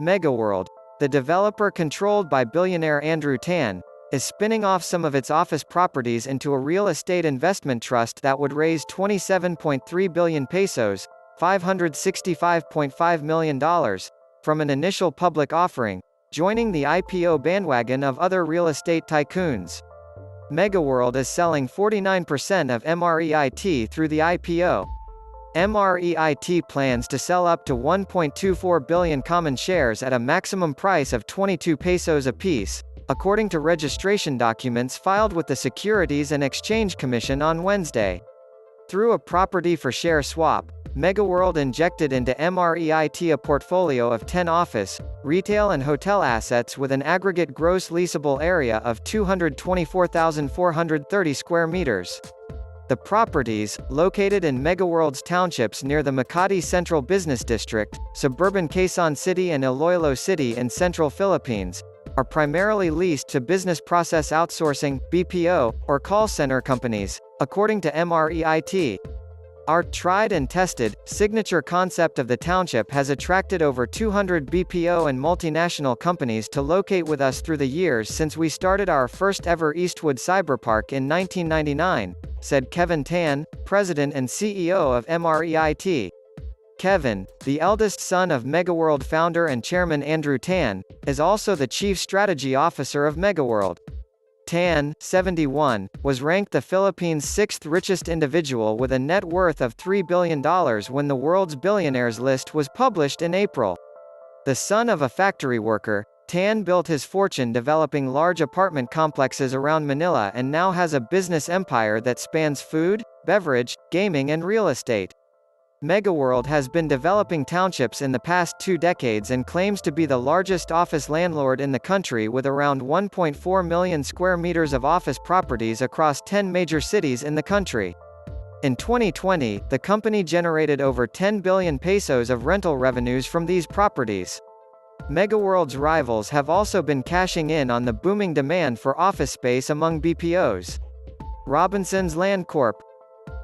Megaworld, the developer controlled by billionaire Andrew Tan, is spinning off some of its office properties into a real estate investment trust that would raise 27.3 billion pesos, $565.5 million, from an initial public offering, joining the IPO bandwagon of other real estate tycoons. Megaworld is selling 49% of MREIT through the IPO. MREIT plans to sell up to 1.24 billion common shares at a maximum price of 22 pesos apiece, according to registration documents filed with the Securities and Exchange Commission on Wednesday. Through a property-for-share swap, Megaworld injected into MREIT a portfolio of 10 office, retail and hotel assets with an aggregate gross leasable area of 224,430 square meters. The properties, located in Megaworld's townships near the Makati Central Business District, suburban Quezon City and Iloilo City in central Philippines, are primarily leased to business process outsourcing (BPO) or call center companies, according to MREIT. Our tried and tested, signature concept of the township has attracted over 200 BPO and multinational companies to locate with us through the years since we started our first ever Eastwood cyberpark in 1999, said Kevin Tan, president and CEO of MREIT. Kevin, the eldest son of Megaworld founder and chairman Andrew Tan, is also the chief strategy officer of Megaworld. Tan, 71, was ranked the Philippines' sixth-richest individual with a net worth of $3 billion when the world's billionaires list was published in April. The son of a factory worker, Tan built his fortune developing large apartment complexes around Manila and now has a business empire that spans food, beverage, gaming and real estate. Megaworld has been developing townships in the past 2 decades and claims to be the largest office landlord in the country with around 1.4 million square meters of office properties across 10 major cities in the country. In 2020, the company generated over 10 billion pesos of rental revenues from these properties. Megaworld's rivals have also been cashing in on the booming demand for office space among BPOs. Robinson's Land Corp,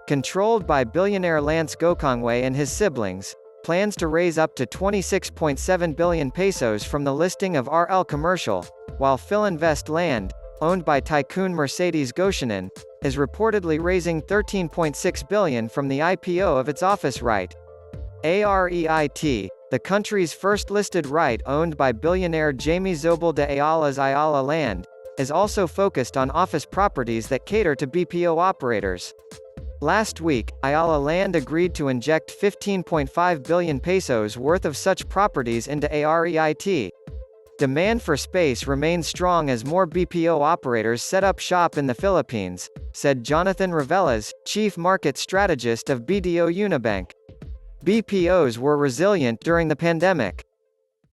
controlled by billionaire Lance Gokongwei and his siblings, plans to raise up to 26.7 billion pesos from the listing of RL Commercial, while Filinvest Land, owned by Tycoon Mercedes Gotianun, is reportedly raising 13.6 billion from the IPO of its office REIT. AREIT, the country's first listed REIT owned by billionaire Jamie Zobel de Ayala's Ayala Land, is also focused on office properties that cater to BPO operators. Last week, Ayala Land agreed to inject 15.5 billion pesos worth of such properties into AREIT. Demand for space remains strong as more BPO operators set up shop in the Philippines, said Jonathan Ravelas, chief market strategist of BDO Unibank. BPOs were resilient during the pandemic.